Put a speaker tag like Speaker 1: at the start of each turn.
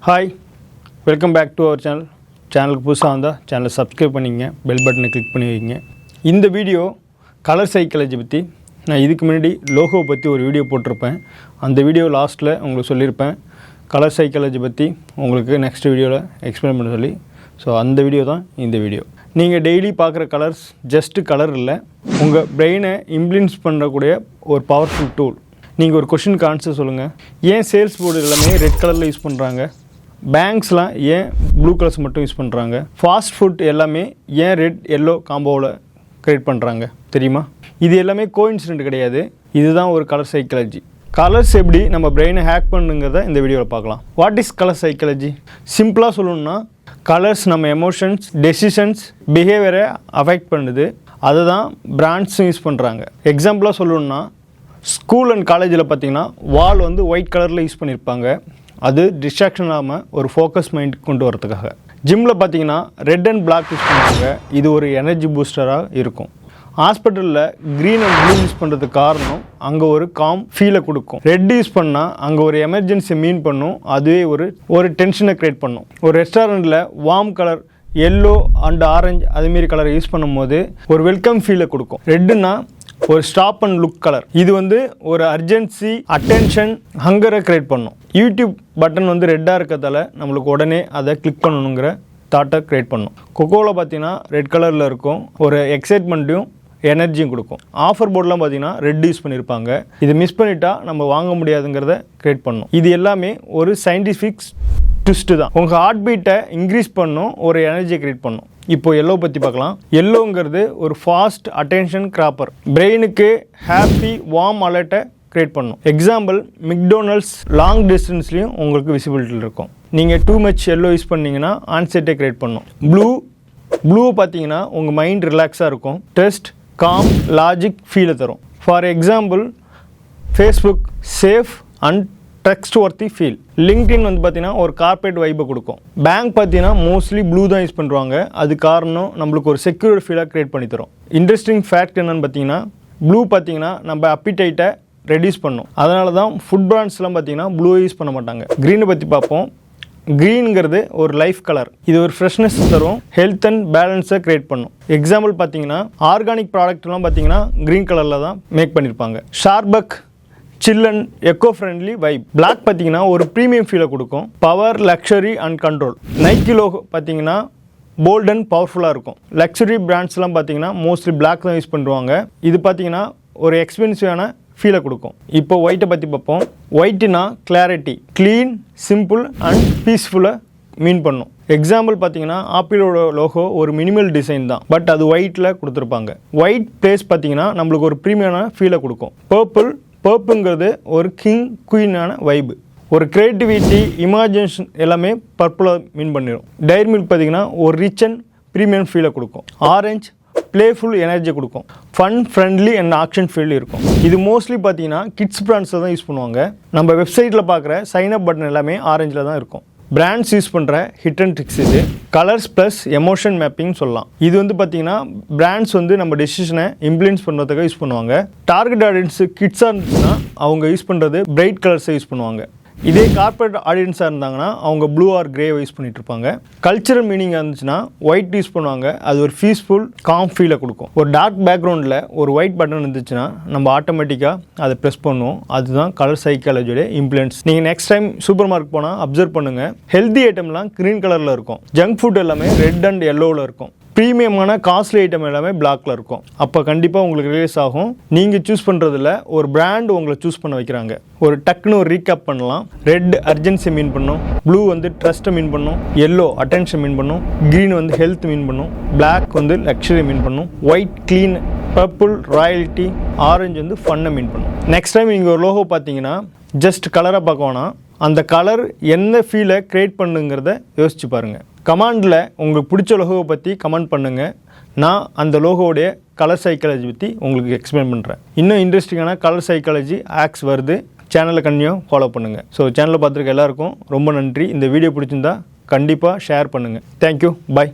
Speaker 1: Hi, welcome back to our channel. சேனலுக்கு புதுசாக வந்தால் சேனலை சப்ஸ்கிரைப் பண்ணிங்க, பெல் பட்டனை கிளிக் பண்ணி வைங்க. இந்த வீடியோ கலர் சைக்காலஜி பற்றி. நான் இதுக்கு முன்னாடி லோகோவை பற்றி ஒரு வீடியோ போட்டிருப்பேன். அந்த வீடியோ லாஸ்ட்டில் உங்களுக்கு சொல்லியிருப்பேன் கலர் சைக்காலஜி பற்றி உங்களுக்கு நெக்ஸ்ட் வீடியோவில் எக்ஸ்பிளைன் பண்ண சொல்லி. ஸோ அந்த வீடியோ தான் இந்த வீடியோ. நீங்கள் டெய்லி பார்க்குற கலர்ஸ் ஜஸ்ட்டு கலர் இல்லை, உங்கள் பிரெயினை இன்ஃப்ளூயன்ஸ் பண்ணக்கூடிய ஒரு பவர்ஃபுல் டூல். நீங்கள் ஒரு கொஷினுக்கு ஆன்சர் சொல்லுங்கள். ஏன் சேல்ஸ் போர்டு எல்லாமே ரெட் கலரில் யூஸ் பண்ணுறாங்க? பேங்க்ஸ்லாம் ஏன் ப்ளூ கலர்ஸ் மட்டும் யூஸ் பண்ணுறாங்க? ஃபாஸ்ட் ஃபுட் எல்லாமே ஏன் ரெட் எல்லோ காம்போவில் க்ரியேட் பண்ணுறாங்க தெரியுமா? இது எல்லாமே கோஇன்சிடென்ட் கிடையாது. இதுதான் ஒரு கலர் சைக்காலஜி. கலர்ஸ் எப்படி நம்ம பிரெயினை ஹேக் பண்ணுங்கிறத இந்த வீடியோவில் பார்க்கலாம். What is colour psychology? சிம்பிளாக சொல்லணும்னா, கலர்ஸ் நம்ம எமோஷன்ஸ், டெசிஷன்ஸ், பிஹேவியரை அஃபெக்ட் பண்ணுது. அதை தான் பிராண்ட்ஸும் யூஸ் பண்ணுறாங்க. எக்ஸாம்பிளாக சொல்லணும்னா, ஸ்கூல் அண்ட் காலேஜில் பார்த்தீங்கன்னா வால் வந்து ஒயிட் கலரில் யூஸ் பண்ணியிருப்பாங்க. அது டிஸ்ட்ராக்ஷன் இல்லாமல் ஒரு ஃபோக்கஸ் மைண்ட் கொண்டு வரதுக்காக. ஜிம்மில் பார்த்தீங்கன்னா ரெட் அண்ட் பிளாக் யூஸ் பண்ணுறாங்க. இது ஒரு எனர்ஜி பூஸ்டராக இருக்கும். ஹாஸ்பிட்டலில் க்ரீன் அண்ட் ப்ளூ யூஸ் பண்ணுறதுக்கு காரணம் அங்கே ஒரு காம் ஃபீலை கொடுக்கும். ரெட் யூஸ் பண்ணால் அங்கே ஒரு எமர்ஜென்சி மீன் பண்ணும். அதுவே ஒரு டென்ஷனை க்ரியேட் பண்ணும். ஒரு ரெஸ்டாரண்ட்டில் warm colour yellow and orange அதுமாரி கலரை யூஸ் பண்ணும்போது ஒரு வெல்கம் ஃபீலை கொடுக்கும். ரெட்டுன்னா ஒரு ஸ்டாப் அண்ட் லுக் கலர். இது வந்து ஒரு அர்ஜென்சி, அட்டென்ஷன், ஹங்கரை க்ரியேட் பண்ணும். யூடியூப் பட்டன் வந்து ரெட்டாக இருக்கிறதால நம்மளுக்கு உடனே அதை கிளிக் பண்ணணுங்கிற தாட்டை க்ரியேட் பண்ணும். கொக்கோவில் பார்த்தீங்கன்னா ரெட் கலரில் இருக்கும். ஒரு எக்ஸைட்மெண்ட்டையும் எனர்ஜியும் கொடுக்கும். ஆஃபர் போர்டெலாம் பார்த்தீங்கன்னா ரெட் யூஸ் பண்ணியிருப்பாங்க. இது மிஸ் பண்ணிட்டா நம்ம வாங்க முடியாதுங்கிறத க்ரியேட் பண்ணும். இது எல்லாமே ஒரு சயின்டிஃபிக் ட்விஸ்ட்டு தான். உங்கள் ஹார்ட் பீட்டை இன்க்ரீஸ் பண்ணும், ஒரு எனர்ஜியை க்ரியேட் பண்ணும். இப்போ எல்லோ பற்றி பார்க்கலாம். எல்லோங்கிறது ஒரு ஃபாஸ்ட் அட்டென்ஷன் கிராப்பர். பிரெயினுக்கு ஹாப்பி வார்ம் அலர்ட்டை க்ரியேட் பண்ணும். எக்ஸாம்பிள், மெக்டோனல்ட்ஸ் லாங் டிஸ்டன்ஸ்லேயும் உங்களுக்கு விசிபிலிட்டியில் இருக்கும். நீங்கள் டூ மச் எல்லோ யூஸ் பண்ணிங்கன்னா ஆன்சைட்டை க்ரியேட் பண்ணும். ப்ளூ பார்த்தீங்கன்னா உங்கள் மைண்ட் ரிலாக்ஸாக இருக்கும். டெஸ்ட், காம், லாஜிக் ஃபீலை தரும். For example, Facebook safe and text worthy feel. LinkedIn வந்து பார்த்தீங்கன்னா ஒரு கார்பரேட் வைப்பை கொடுக்கும். பேங்க் பார்த்தீங்கன்னா மோஸ்ட்லி ப்ளூ தான் யூஸ் பண்ணுவாங்க. அது காரணம் நம்மளுக்கு ஒரு செக்யூர் ஃபீலாக க்ரியேட் பண்ணி தரும். இன்ட்ரெஸ்டிங் ஃபேக்ட் என்னென்னு பார்த்தீங்கன்னா, ப்ளூ பார்த்தீங்கன்னா நம்ம அப்பிடைட்டை ரெடியூஸ் பண்ணும். அதனால தான் ஃபுட் பிராண்ட்ஸ்லாம் பார்த்தீங்கன்னா ப்ளூ யூஸ் பண்ண மாட்டாங்க. க்ரீனை பற்றி பார்ப்போம். க்ரீனுங்கிறது ஒரு லைஃப் கலர். இது ஒரு ஃப்ரெஷ்னஸ் தரும், ஹெல்த் அண்ட் பேலன்ஸை க்ரியேட் பண்ணும். எக்ஸாம்பிள் பார்த்தீங்கன்னா, ஆர்கானிக் ப்ராடக்ட்லாம் பார்த்தீங்கன்னா க்ரீன் கலரில் தான் மேக் பண்ணியிருப்பாங்க. Starbucks chill and eco friendly vibe. Black பார்த்தீங்கன்னா ஒரு ப்ரீமியம் ஃபீலை கொடுக்கும். Power, luxury and control. Nike logo பார்த்தீங்கன்னா போல்ட் அண்ட் பவர்ஃபுல்லாக இருக்கும். லக்ஸரி பிராண்ட்ஸ்லாம் பார்த்தீங்கன்னா மோஸ்ட்லி பிளாக் தான் யூஸ் பண்ணுவாங்க. இது பார்த்தீங்கன்னா ஒரு எக்ஸ்பென்சிவான ஃபீலை கொடுக்கும். இப்போ ஒயிட்டை பற்றி பார்ப்போம். ஒயிட்னா கிளாரிட்டி, க்ளீன், சிம்பிள் அண்ட் பீஸ்ஃபுல்லாக மீன் பண்ணும். எக்ஸாம்பிள் பார்த்தீங்கன்னா, ஆப்பிளோட லோகோ ஒரு மினிமல் டிசைன் தான், பட் அது ஒயிட்டில் கொடுத்துருப்பாங்க. ஒயிட் பிளேஸ் பார்த்தீங்கன்னா நம்மளுக்கு ஒரு ப்ரீமியமான ஃபீலை கொடுக்கும். பர்ப்புங்கிறது ஒரு கிங் குயினான வைபு. ஒரு க்ரியேட்டிவிட்டி, இமேஜினேஷன் எல்லாமே பர்பிளாக மீன் பண்ணிடும். டைரி மில்க் பார்த்தீங்கன்னா ஒரு ரிச் அண்ட் ப்ரீமியம் ஃபீலை கொடுக்கும். ஆரஞ்சு பிளேஃபுல் எனர்ஜி கொடுக்கும். Fun, friendly and action feel இருக்கும். இது மோஸ்ட்லி பார்த்தீங்கன்னா கிட்ஸ் பிராண்ட்ஸில் தான் யூஸ் பண்ணுவாங்க. நம்ம வெப்சைட்டில் பார்க்குற சைன்அப் பட்டன் எல்லாமே ஆரஞ்சில் தான் இருக்கும். பிராண்ட்ஸ் யூஸ் பண்ணுற ஹிட் அண்ட் ட்ரிக்ஸ் இது. கலர்ஸ் ப்ளஸ் எமோஷன் மேப்பிங் சொல்லலாம். இது வந்து பார்த்தீங்கன்னா பிராண்ட்ஸ் வந்து நம்ம டெசிஷனை இன்ஃப்ளூயன்ஸ் பண்ணுறதுக்காக யூஸ் பண்ணுவாங்க. டார்கெட் ஆடியன்ஸு கிட்ஸாக இருந்துச்சுன்னா அவங்க யூஸ் பண்ணுறது பிரைட் கலர்ஸை யூஸ் பண்ணுவாங்க. இதே கார்பரேட் ஆடியன்ஸாக இருந்தாங்கன்னா அவங்க ப்ளூ ஆர் கிரேவை யூஸ் பண்ணிட்டு இருப்பாங்க. கல்ச்சரல் மீனிங்காக இருந்துச்சுன்னா ஒயிட் யூஸ் பண்ணுவாங்க. அது ஒரு பீஸ்ஃபுல், காம் ஃபீலை கொடுக்கும். ஒரு டார்க் பேக்ரவுண்டில் ஒரு ஒயிட் பட்டன் இருந்துச்சுன்னா நம்ம ஆட்டோமேட்டிக்காக அதை ப்ரெஸ் பண்ணுவோம். அதுதான் கலர் சைக்காலஜியோட இன்ஃப்ளூயன்ஸ். நீங்கள் நெக்ஸ்ட் டைம் சூப்பர் மார்க்கெட் போனால் அப்சர்வ் பண்ணுங்கள். ஹெல்தி ஐட்டம்லாம் க்ரீன் கலரில் இருக்கும். ஜங்க் ஃபுட் எல்லாமே ரெட் அண்ட் எல்லோவில் இருக்கும். ப்ரீமியமான காஸ்ட்லி ஐட்டம் எல்லாமே பிளாக்ல இருக்கும். அப்போ கண்டிப்பாக உங்களுக்கு ரிலீஸ் ஆகும். நீங்கள் சூஸ் பண்ணுறதுல ஒரு பிராண்ட் உங்களை சூஸ் பண்ண வைக்கிறாங்க. ஒரு டக்குன்னு ஒரு ரீகேப் பண்ணலாம். ரெட் அர்ஜென்சி மீன் பண்ணும், ப்ளூ வந்து ட்ரஸ்ட்டை மீன் பண்ணும், எல்லோ அட்டென்ஷன் மீன் பண்ணும், க்ரீன் வந்து ஹெல்த் மீன் பண்ணும், பிளாக் வந்து லக்ஸரி மீன் பண்ணும், white clean, purple royalty, orange வந்து ஃபன்னை மீன் பண்ணும். நெக்ஸ்ட் டைம் நீங்கள் ஒரு லோகோ பார்த்தீங்கன்னா ஜஸ்ட் கலராக பார்க்க வேணாம், அந்த கலர் என்ன ஃபீலை க்ரியேட் பண்ணுங்கிறத யோசிச்சு பாருங்கள். கமெண்டில் உங்களுக்கு பிடிச்ச லோகோவை பற்றி கமெண்ட் பண்ணுங்கள். நான் அந்த லோகோடைய கலர் சைக்காலஜி பற்றி உங்களுக்கு எக்ஸ்பிளைன் பண்ணுறேன். இன்னும் இன்ட்ரெஸ்டிங்கான கலர் சைக்காலஜி ஆக்ஸ் வருது. சேனலை கண்டிப்பாக ஃபாலோ பண்ணுங்கள். ஸோ சேனலை பார்த்துருக்க எல்லாருக்கும் ரொம்ப நன்றி. இந்த வீடியோ பிடிச்சிருந்தா கண்டிப்பாக ஷேர் பண்ணுங்கள். தேங்க்யூ, பாய்.